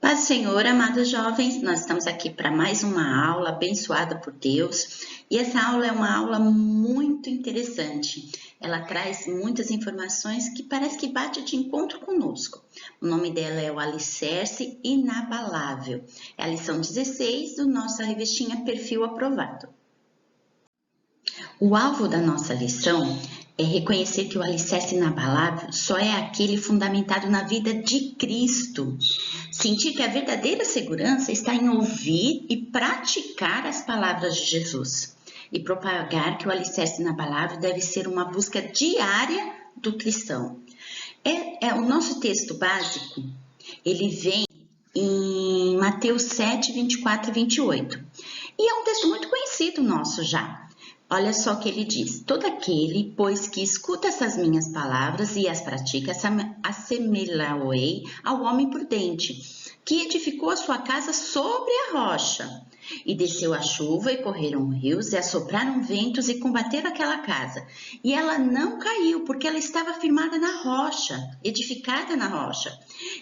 Paz do Senhor, amados jovens, nós estamos aqui para mais uma aula abençoada por Deus e essa aula é uma aula muito interessante. Ela traz muitas informações que parece que bate de encontro conosco. O nome dela é o Alicerce Inabalável. É a lição 16 do nossa revistinha Perfil Aprovado. O alvo da nossa lição é reconhecer que o alicerce inabalável só é aquele fundamentado na vida de Cristo. Sentir que a verdadeira segurança está em ouvir e praticar as palavras de Jesus. E propagar que o alicerce inabalável deve ser uma busca diária do cristão. O nosso texto básico, ele vem em Mateus 7, 24 e 28. E é um texto muito conhecido nosso já. Olha só o que ele diz: todo aquele, pois, que escuta essas minhas palavras e as pratica, assemelhá-lo-ei ao homem prudente, que edificou a sua casa sobre a rocha. E desceu a chuva, e correram rios, e assopraram ventos, e combateram aquela casa. E ela não caiu, porque ela estava firmada na rocha, edificada na rocha.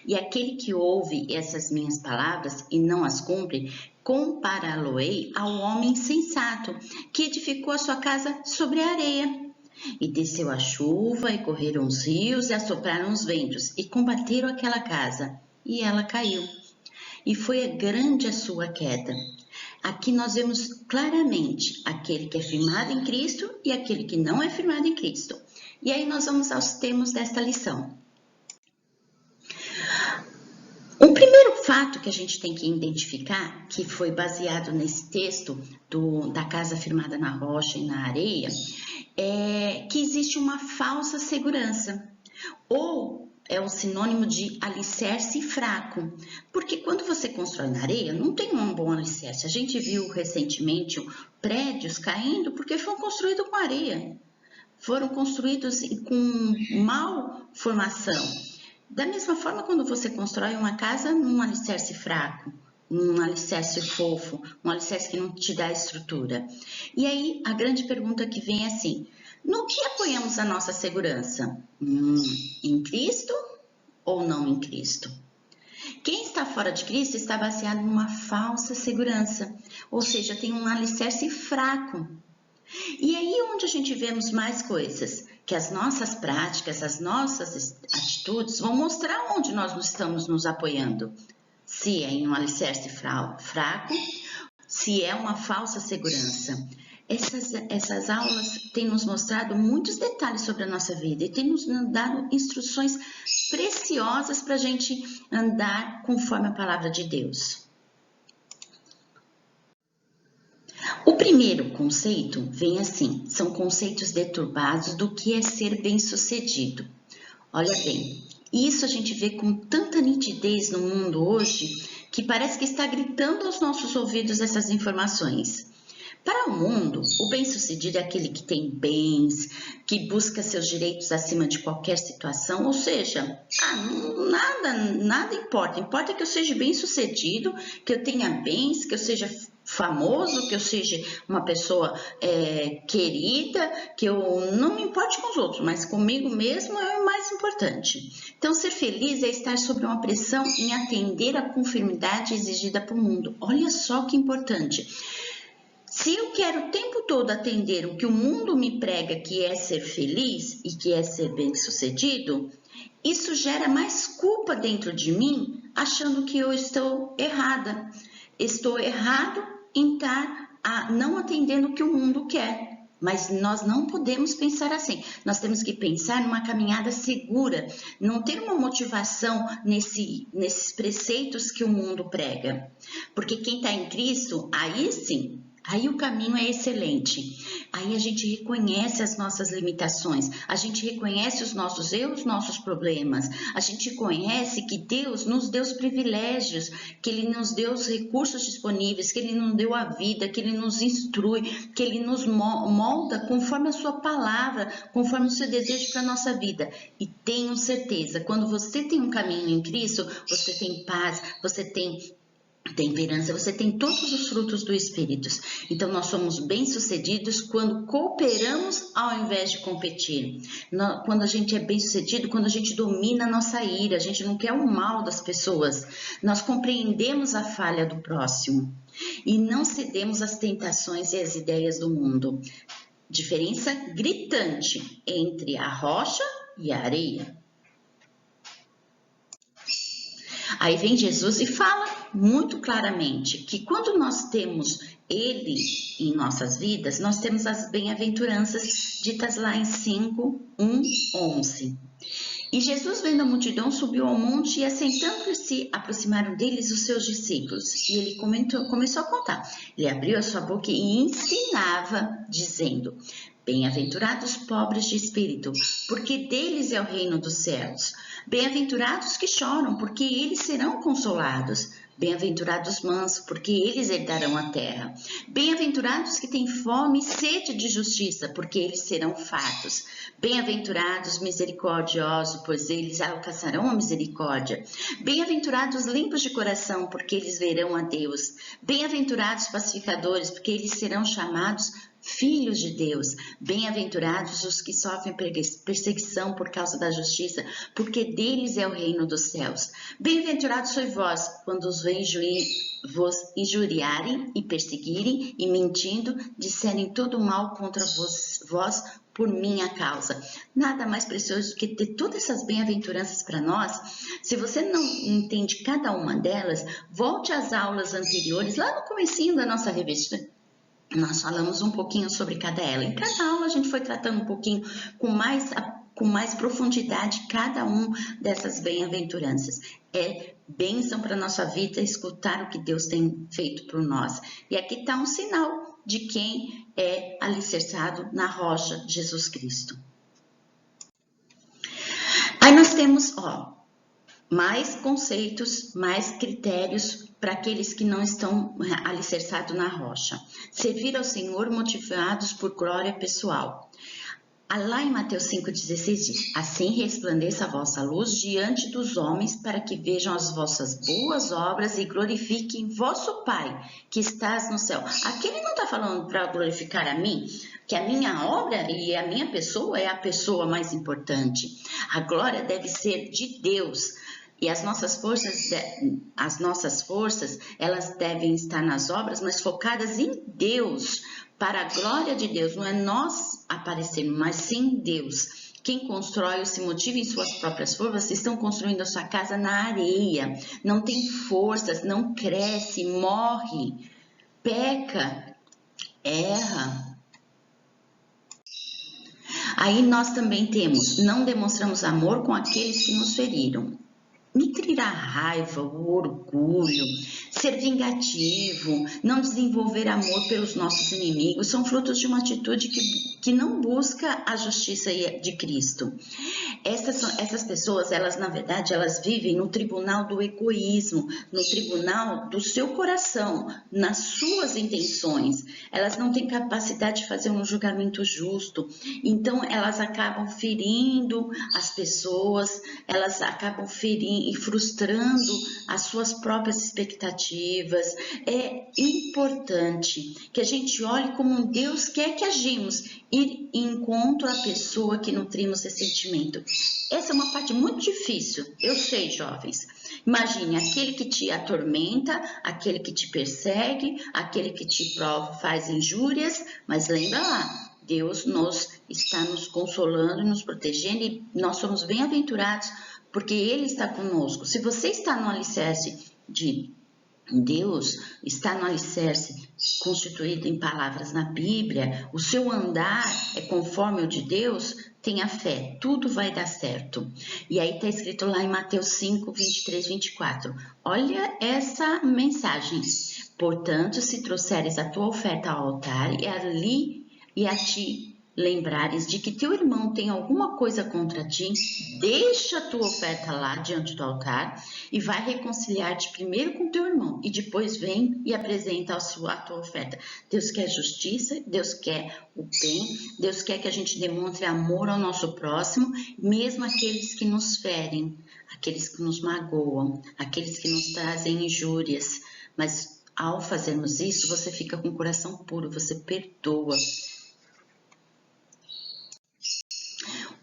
E aquele que ouve essas minhas palavras e não as cumpre, compará-lo-ei ao homem insensato, que edificou a sua casa sobre a areia. E desceu a chuva, e correram os rios, e assopraram os ventos, e combateram aquela casa, e ela caiu. E foi grande a sua queda. Aqui nós vemos claramente aquele que é firmado em Cristo e aquele que não é firmado em Cristo. E aí nós vamos aos termos desta lição. O primeiro fato que a gente tem que identificar, que foi baseado nesse texto da casa firmada na rocha e na areia, é que existe uma falsa segurança, ou é o sinônimo de alicerce fraco, porque quando você constrói na areia, não tem um bom alicerce. A gente viu recentemente prédios caindo porque foram construídos com areia, foram construídos com mal formação. Da mesma forma, quando você constrói uma casa num alicerce fraco, um alicerce fofo, um alicerce que não te dá estrutura. E aí, a grande pergunta que vem é assim: no que apoiamos a nossa segurança? Em Cristo ou não em Cristo? Quem está fora de Cristo está baseado numa falsa segurança, ou seja, tem um alicerce fraco. E aí onde a gente vemos mais coisas, que as nossas práticas, as nossas atitudes vão mostrar onde nós estamos nos apoiando. Se é em um alicerce fraco, se é uma falsa segurança. Essas aulas têm nos mostrado muitos detalhes sobre a nossa vida e têm nos dado instruções preciosas para a gente andar conforme a palavra de Deus. O primeiro conceito vem assim: são conceitos deturbados do que é ser bem-sucedido. Olha bem, isso a gente vê com tanta nitidez no mundo hoje que parece que está gritando aos nossos ouvidos essas informações. Para o mundo, o bem-sucedido é aquele que tem bens, que busca seus direitos acima de qualquer situação, ou seja, nada importa. Importa que eu seja bem-sucedido, que eu tenha bens, que eu seja famoso, que eu seja uma pessoa querida, que eu não me importe com os outros, mas comigo mesmo é o mais importante. Então, ser feliz é estar sob uma pressão em atender à conformidade exigida pelo mundo. Olha só que importante. Se eu quero o tempo todo atender o que o mundo me prega, que é ser feliz e que é ser bem-sucedido, isso gera mais culpa dentro de mim, achando que eu estou errada. Estou errado em estar não atendendo o que o mundo quer. Mas nós não podemos pensar assim. Nós temos que pensar numa caminhada segura, não ter uma motivação nesses preceitos que o mundo prega. Porque quem está em Cristo, aí sim, aí o caminho é excelente. Aí a gente reconhece as nossas limitações, a gente reconhece os nossos erros, os nossos problemas, a gente conhece que Deus nos deu os privilégios, que Ele nos deu os recursos disponíveis, que Ele nos deu a vida, que Ele nos instrui, que Ele nos molda conforme a sua palavra, conforme o seu desejo para a nossa vida. E tenho certeza, quando você tem um caminho em Cristo, você tem paz, você tem Temperança, você tem todos os frutos do Espírito. Então, nós somos bem-sucedidos quando cooperamos ao invés de competir. Quando a gente é bem-sucedido, quando a gente domina a nossa ira, a gente não quer o mal das pessoas. Nós compreendemos a falha do próximo e não cedemos às tentações e às ideias do mundo. Diferença gritante entre a rocha e a areia. Aí vem Jesus e fala muito claramente que quando nós temos Ele em nossas vidas, nós temos as bem-aventuranças ditas lá em 5:1-11. E Jesus, vendo a multidão, subiu ao monte e, assentando-se, aproximaram deles os seus discípulos. E ele começou a contar. Ele abriu a sua boca e ensinava, dizendo: Bem-aventurados pobres de espírito, porque deles é o reino dos céus. Bem-aventurados que choram, porque eles serão consolados. Bem-aventurados mansos, porque eles herdarão a terra. Bem-aventurados que têm fome e sede de justiça, porque eles serão fartos. Bem-aventurados misericordiosos, pois eles alcançarão a misericórdia. Bem-aventurados limpos de coração, porque eles verão a Deus. Bem-aventurados pacificadores, porque eles serão chamados filhos de Deus. Bem-aventurados os que sofrem perseguição por causa da justiça, porque deles é o reino dos céus. Bem-aventurados sois vós, quando os vos injuriarem e perseguirem e mentindo, disserem todo mal contra vós por minha causa. Nada mais precioso do que ter todas essas bem-aventuranças para nós. Se você não entende cada uma delas, volte às aulas anteriores, lá no comecinho da nossa revista. Nós falamos um pouquinho sobre cada ela. Em cada aula a gente foi tratando um pouquinho com mais profundidade cada um dessas bem-aventuranças. É bênção para a nossa vida escutar o que Deus tem feito por nós. E aqui está um sinal de quem é alicerçado na rocha Jesus Cristo. Aí nós temos, mais conceitos, mais critérios para aqueles que não estão alicerçados na rocha. Servir ao Senhor motivados por glória pessoal. Lá em Mateus 5,16 diz: Assim resplandeça a vossa luz diante dos homens, para que vejam as vossas boas obras e glorifiquem vosso Pai, que estás no céu. Aqui ele não está falando para glorificar a mim, que a minha obra e a minha pessoa é a pessoa mais importante. A glória deve ser de Deus. E as nossas forças, elas devem estar nas obras, mas focadas em Deus, para a glória de Deus. Não é nós aparecermos, mas sim Deus. Quem constrói ou se motiva em suas próprias forças, estão construindo a sua casa na areia. Não tem forças, não cresce, morre, peca, erra. Aí nós também temos: não demonstramos amor com aqueles que nos feriram. Nutrir a raiva, o orgulho, ser vingativo, não desenvolver amor pelos nossos inimigos, são frutos de uma atitude que não busca a justiça de Cristo. Essas pessoas, elas na verdade, elas vivem no tribunal do egoísmo, no tribunal do seu coração, nas suas intenções. Elas não têm capacidade de fazer um julgamento justo, então elas acabam ferindo as pessoas, elas acabam ferindo e frustrando as suas próprias expectativas. É importante que a gente olhe como Deus quer que agimos, ir em encontro à pessoa que nutrimos ressentimento. Essa é uma parte muito difícil, eu sei, jovens. Imagine aquele que te atormenta, aquele que te persegue, aquele que te faz injúrias, mas lembra lá, Deus está nos consolando e nos protegendo, e nós somos bem-aventurados porque Ele está conosco. Se você está no alicerce de Deus, está no alicerce constituído em palavras na Bíblia, o seu andar é conforme o de Deus, tenha fé, tudo vai dar certo. E aí está escrito lá em Mateus 5, 23, 24. Olha essa mensagem. Portanto, se trouxeres a tua oferta ao altar e a ti lembrares de que teu irmão tem alguma coisa contra ti, deixa a tua oferta lá diante do altar e vai reconciliar-te primeiro com teu irmão e depois vem e apresenta a tua oferta. Deus quer justiça, Deus quer o bem, Deus quer que a gente demonstre amor ao nosso próximo, mesmo aqueles que nos ferem, aqueles que nos magoam, aqueles que nos trazem injúrias. mas ao fazermos isso, você fica com o coração puro, você perdoa.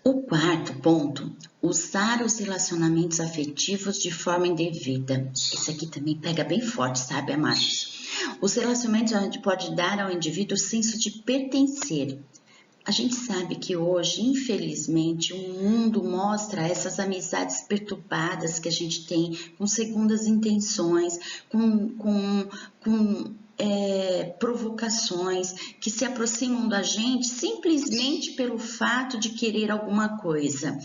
O quarto ponto, usar os relacionamentos afetivos de forma indevida. Esse aqui também pega bem forte, sabe, amados? Os relacionamentos a gente pode dar ao indivíduo o senso de pertencer. A gente sabe que hoje, infelizmente, o mundo mostra essas amizades perturbadas que a gente tem, com segundas intenções, com provocações, que se aproximam da gente simplesmente pelo fato de querer alguma coisa.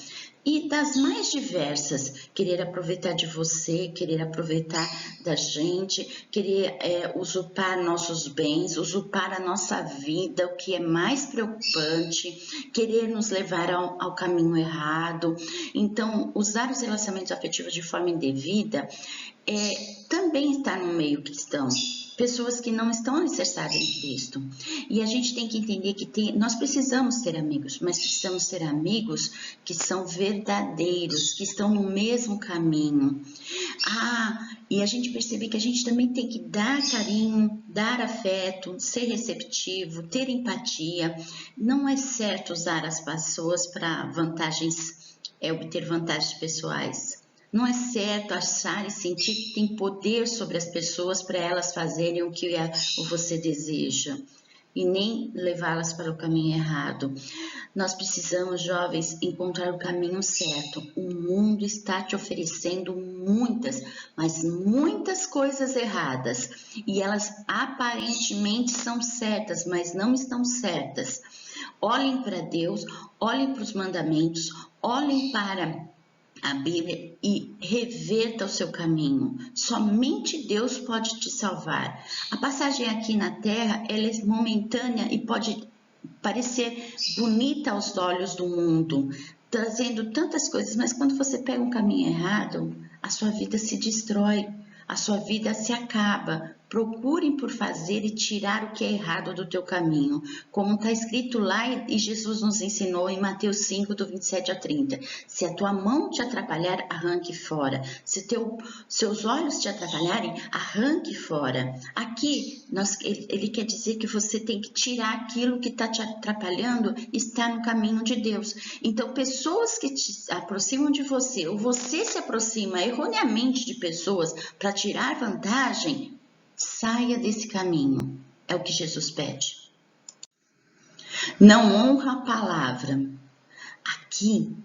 E das mais diversas, querer aproveitar de você, querer aproveitar da gente, querer usurpar nossos bens, usurpar a nossa vida, o que é mais preocupante, querer nos levar ao caminho errado. Então, usar os relacionamentos afetivos de forma indevida também está no meio cristão. Pessoas que não estão alicerçadas em Cristo. E a gente tem que entender que nós precisamos ser amigos, mas precisamos ser amigos que são verdadeiros, que estão no mesmo caminho. E a gente percebe que a gente também tem que dar carinho, dar afeto, ser receptivo, ter empatia. Não é certo usar as pessoas para obter vantagens pessoais. Não é certo achar e sentir que tem poder sobre as pessoas para elas fazerem o que você deseja e nem levá-las para o caminho errado. Nós precisamos, jovens, encontrar o caminho certo. O mundo está te oferecendo muitas, mas muitas coisas erradas e elas aparentemente são certas, mas não estão certas. Olhem para Deus, olhem para os mandamentos, olhem para a Bíblia e reverta o seu caminho. Somente Deus pode te salvar. A passagem aqui na terra, ela é momentânea e pode parecer bonita aos olhos do mundo, trazendo tantas coisas, mas quando você pega um caminho errado, a sua vida se destrói, a sua vida se acaba. Procurem por fazer e tirar o que é errado do teu caminho, como está escrito lá e Jesus nos ensinou em Mateus 5, do 27 a 30. Se a tua mão te atrapalhar, arranque fora. Se seus olhos te atrapalharem, arranque fora. Aqui, ele quer dizer que você tem que tirar aquilo que está te atrapalhando, está no caminho de Deus. Então, pessoas que se aproximam de você, ou você se aproxima erroneamente de pessoas para tirar vantagem, saia desse caminho, é o que Jesus pede. Não honra a palavra. Aqui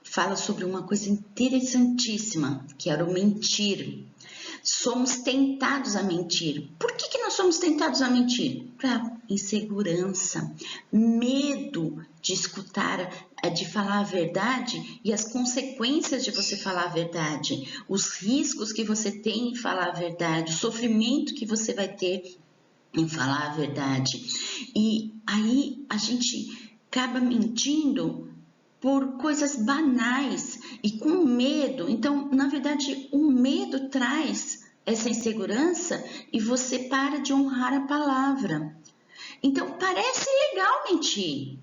fala sobre uma coisa interessantíssima, que era o mentir. Somos tentados a mentir. Por que nós somos tentados a mentir? Para insegurança, medo de escutar, de falar a verdade e as consequências de você falar a verdade, os riscos que você tem em falar a verdade, o sofrimento que você vai ter em falar a verdade. E aí a gente acaba mentindo por coisas banais e com medo. Então, na verdade, o medo traz essa insegurança e você para de honrar a palavra. Então, parece legal mentir.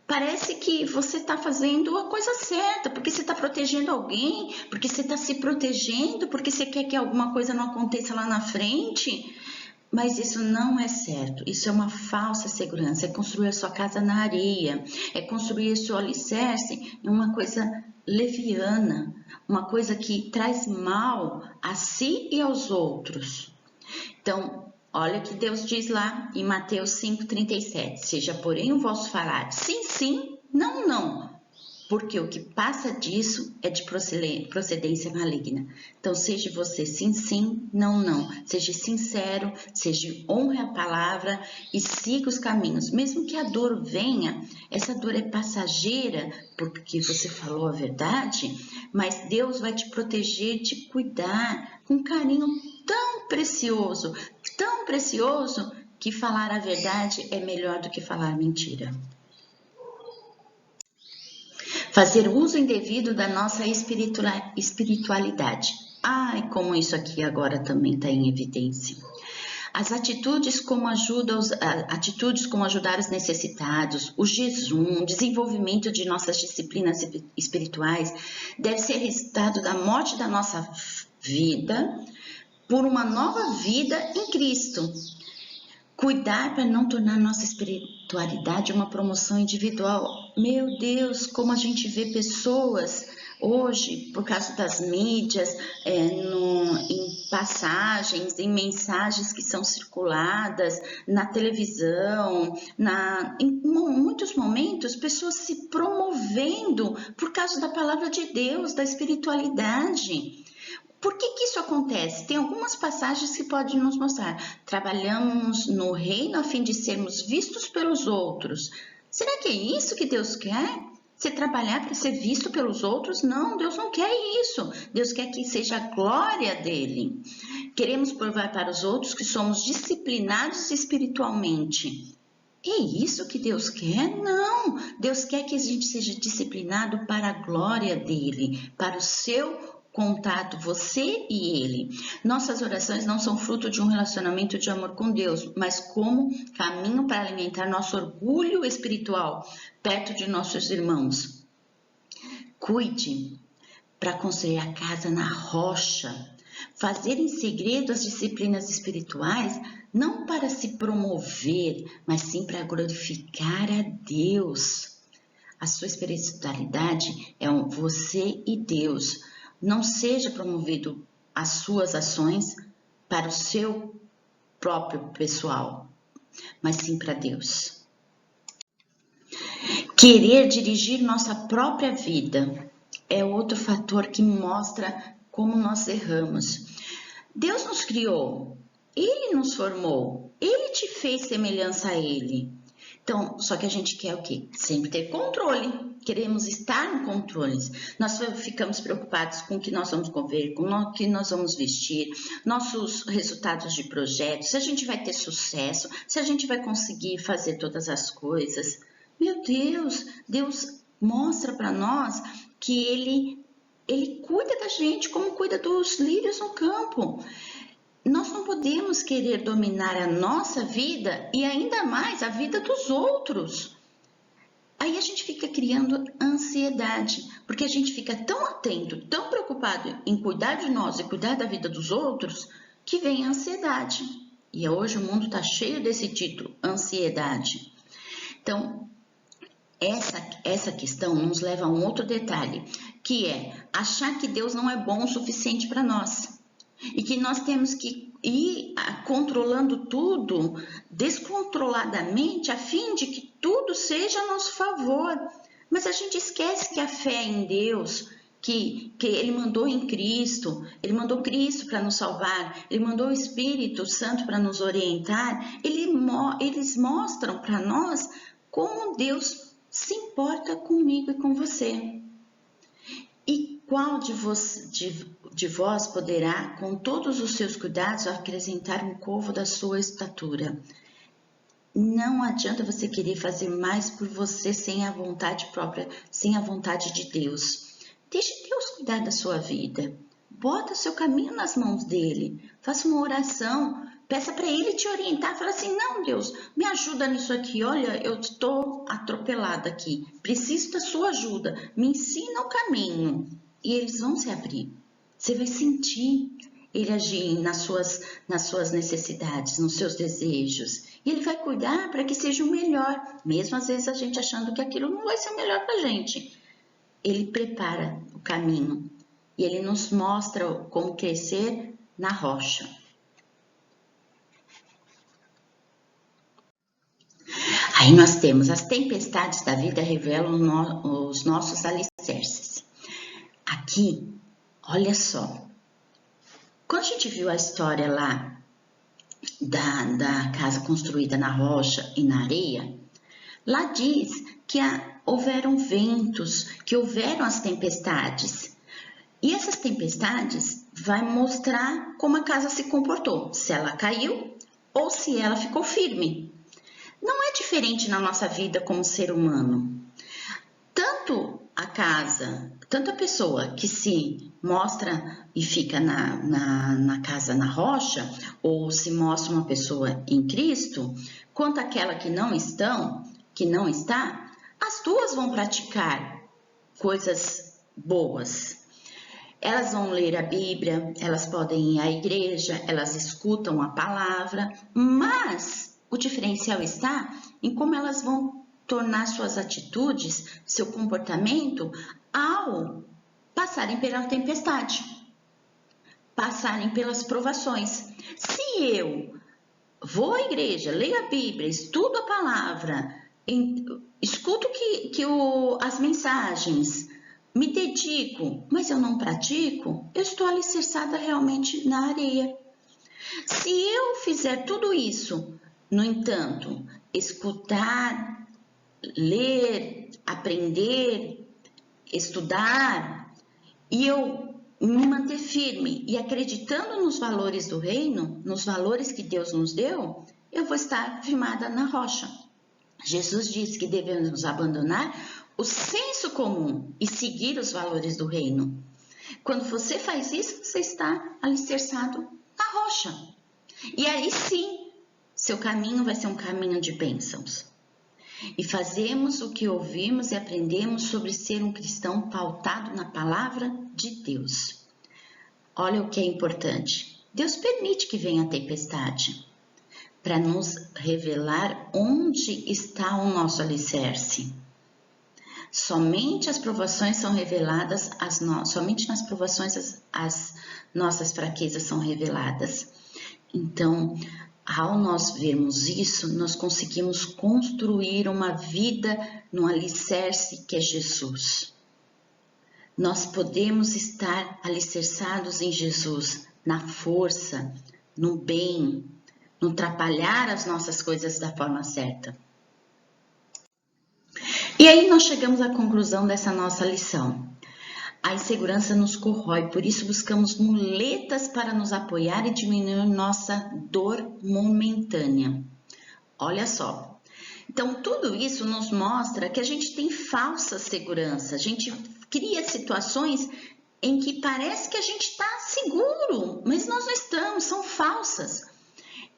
Parece que você está fazendo a coisa certa, porque você está protegendo alguém, porque você está se protegendo, porque você quer que alguma coisa não aconteça lá na frente. Mas isso não é certo, isso é uma falsa segurança, é construir a sua casa na areia, é construir o seu alicerce em uma coisa leviana, uma coisa que traz mal a si e aos outros. Então, olha o que Deus diz lá em Mateus 5,37, seja porém o vosso falar sim, sim, não, não. Porque o que passa disso é de procedência maligna. Então, seja você sim, sim, não, não. Seja sincero, honre a palavra e siga os caminhos. Mesmo que a dor venha, essa dor é passageira, porque você falou a verdade, mas Deus vai te proteger, te cuidar com um carinho tão precioso, que falar a verdade é melhor do que falar mentira. Fazer uso indevido da nossa espiritualidade. Ai, como isso aqui agora também está em evidência. As atitudes como ajudar os necessitados, o jejum, o desenvolvimento de nossas disciplinas espirituais deve ser resultado da morte da nossa vida por uma nova vida em Cristo. Cuidar para não tornar nossa espiritualidade uma promoção individual. Meu Deus, como a gente vê pessoas hoje, por causa das mídias, em passagens, em mensagens que são circuladas na televisão, em muitos momentos, pessoas se promovendo por causa da palavra de Deus, da espiritualidade. Por que isso acontece? Tem algumas passagens que podem nos mostrar. Trabalhamos no reino a fim de sermos vistos pelos outros. Será que é isso que Deus quer? Você trabalhar para ser visto pelos outros? Não, Deus não quer isso. Deus quer que seja a glória dele. Queremos provar para os outros que somos disciplinados espiritualmente. É isso que Deus quer? Não! Deus quer que a gente seja disciplinado para a glória dele, para o seu contato, você e ele. Nossas orações não são fruto de um relacionamento de amor com Deus, mas como caminho para alimentar nosso orgulho espiritual perto de nossos irmãos. Cuide para construir a casa na rocha, fazer em segredo as disciplinas espirituais, não para se promover, mas sim para glorificar a Deus. A sua espiritualidade é você e Deus. Não seja promovido as suas ações para o seu próprio pessoal, mas sim para Deus. Querer dirigir nossa própria vida é outro fator que mostra como nós erramos. Deus nos criou, Ele nos formou, Ele te fez semelhança a Ele. Então, só que a gente quer o quê? Sempre ter controle. Queremos estar no controle. Nós ficamos preocupados com o que nós vamos comer, com o que nós vamos vestir, nossos resultados de projetos, se a gente vai ter sucesso, se a gente vai conseguir fazer todas as coisas. Meu Deus, Deus mostra para nós que Ele cuida da gente como cuida dos lírios no campo. Nós não podemos querer dominar a nossa vida e ainda mais a vida dos outros. Aí a gente fica criando ansiedade, porque a gente fica tão atento, tão preocupado em cuidar de nós e cuidar da vida dos outros, que vem a ansiedade. E hoje o mundo está cheio desse título, ansiedade. Então, essa questão nos leva a um outro detalhe, que é achar que Deus não é bom o suficiente para nós. E que nós temos que ir controlando tudo descontroladamente a fim de que tudo seja a nosso favor. Mas a gente esquece que a fé em Deus, que Ele mandou em Cristo, Ele mandou Cristo para nos salvar, Ele mandou o Espírito Santo para nos orientar, eles mostram para nós como Deus se importa comigo e com você. E qual de vós poderá, com todos os seus cuidados, acrescentar um covo da sua estatura? Não adianta você querer fazer mais por você sem a vontade própria, sem a vontade de Deus. Deixe Deus cuidar da sua vida. Bota seu caminho nas mãos dele. Faça uma oração. Peça para ele te orientar. Fala assim, não, Deus, me ajuda nisso aqui. Olha, eu estou atropelada aqui. Preciso da sua ajuda. Me ensina o caminho. E eles vão se abrir. Você vai sentir ele agir nas suas necessidades, nos seus desejos. E ele vai cuidar para que seja o melhor. Mesmo às vezes a gente achando que aquilo não vai ser o melhor para a gente. Ele prepara o caminho. E ele nos mostra como crescer na rocha. Aí nós temos as tempestades da vida revelam os nossos alicerces. Aqui, olha só. Quando a gente viu a história lá da casa construída na rocha e na areia, lá diz que houveram ventos, que houveram as tempestades. E essas tempestades vai mostrar como a casa se comportou, se ela caiu ou se ela ficou firme. Não é diferente na nossa vida como ser humano. Tanto a casa, tanto a pessoa que se mostra e fica na casa na rocha, ou se mostra uma pessoa em Cristo, quanto aquela que não está, as duas vão praticar coisas boas. Elas vão ler a Bíblia, elas podem ir à igreja, elas escutam a palavra, mas o diferencial está em como elas vão tornar suas atitudes, seu comportamento ao passarem pela tempestade, passarem pelas provações. Se eu vou à igreja, leio a Bíblia, estudo a palavra, escuto as mensagens, me dedico, mas eu não pratico, eu estou alicerçada realmente na areia. Se eu fizer tudo isso, no entanto, escutar, ler, aprender, estudar, e eu me manter firme e acreditando nos valores do reino, nos valores que Deus nos deu, eu vou estar firmada na rocha. Jesus disse que devemos abandonar o senso comum e seguir os valores do reino. Quando você faz isso, você está alicerçado na rocha. E aí sim, seu caminho vai ser um caminho de bênçãos. E fazemos o que ouvimos e aprendemos sobre ser um cristão pautado na palavra de Deus. Olha o que é importante. Deus permite que venha a tempestade para nos revelar onde está o nosso alicerce. Somente as provações são reveladas, somente nas provações as nossas fraquezas são reveladas. Então, ao nós vermos isso, nós conseguimos construir uma vida no alicerce que é Jesus. Nós podemos estar alicerçados em Jesus, na força, no bem, no trabalhar as nossas coisas da forma certa. E aí nós chegamos à conclusão dessa nossa lição. A insegurança nos corrói, por isso buscamos muletas para nos apoiar e diminuir nossa dor momentânea. Olha só. Então, tudo isso nos mostra que a gente tem falsa segurança. A gente cria situações em que parece que a gente está seguro, mas nós não estamos, são falsas.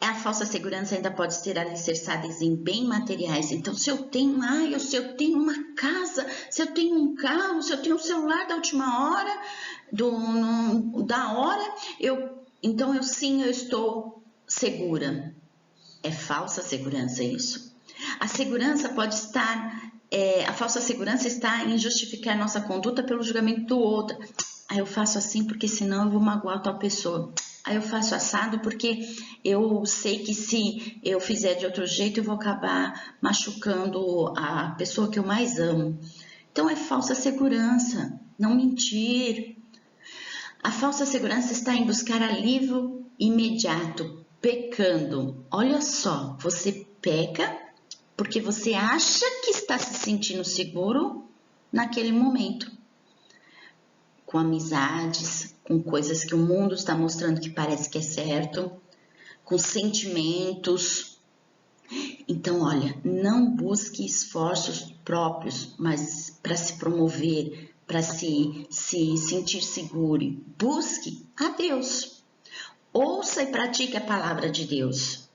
A falsa segurança ainda pode ser alicerçada em bens materiais. Então, se eu tenho uma casa, se eu tenho um carro, se eu tenho um celular da última hora, então eu estou segura. É falsa segurança isso. A segurança pode estar, a falsa segurança está em justificar nossa conduta pelo julgamento do outro. Aí eu faço assim porque senão eu vou magoar tal pessoa. Aí eu faço assado porque eu sei que se eu fizer de outro jeito eu vou acabar machucando a pessoa que eu mais amo. Então é falsa segurança, não mentir. A falsa segurança está em buscar alívio imediato, pecando. Olha só, você peca porque você acha que está se sentindo seguro naquele momento. Com amizades, com coisas que o mundo está mostrando que parece que é certo, com sentimentos. Então, olha, não busque esforços próprios, mas para se promover, para se sentir seguro. Busque a Deus. Ouça e pratique a palavra de Deus.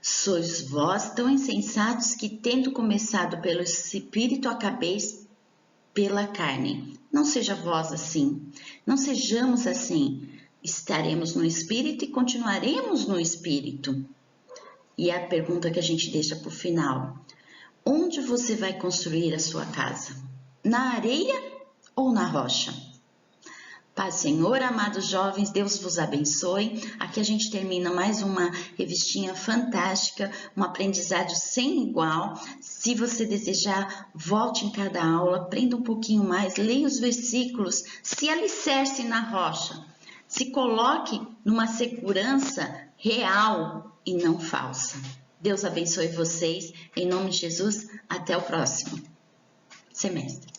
Sois vós tão insensatos que, tendo começado pelo Espírito, acabeis pela carne. Não seja vós assim, não sejamos assim. Estaremos no Espírito e continuaremos no Espírito. E a pergunta que a gente deixa para o final: onde você vai construir a sua casa? Na areia ou na rocha? Paz, Senhor, amados jovens, Deus vos abençoe. Aqui a gente termina mais uma revistinha fantástica, um aprendizado sem igual. Se você desejar, volte em cada aula, aprenda um pouquinho mais, leia os versículos, se alicerce na rocha, se coloque numa segurança real e não falsa. Deus abençoe vocês, em nome de Jesus, até o próximo semestre.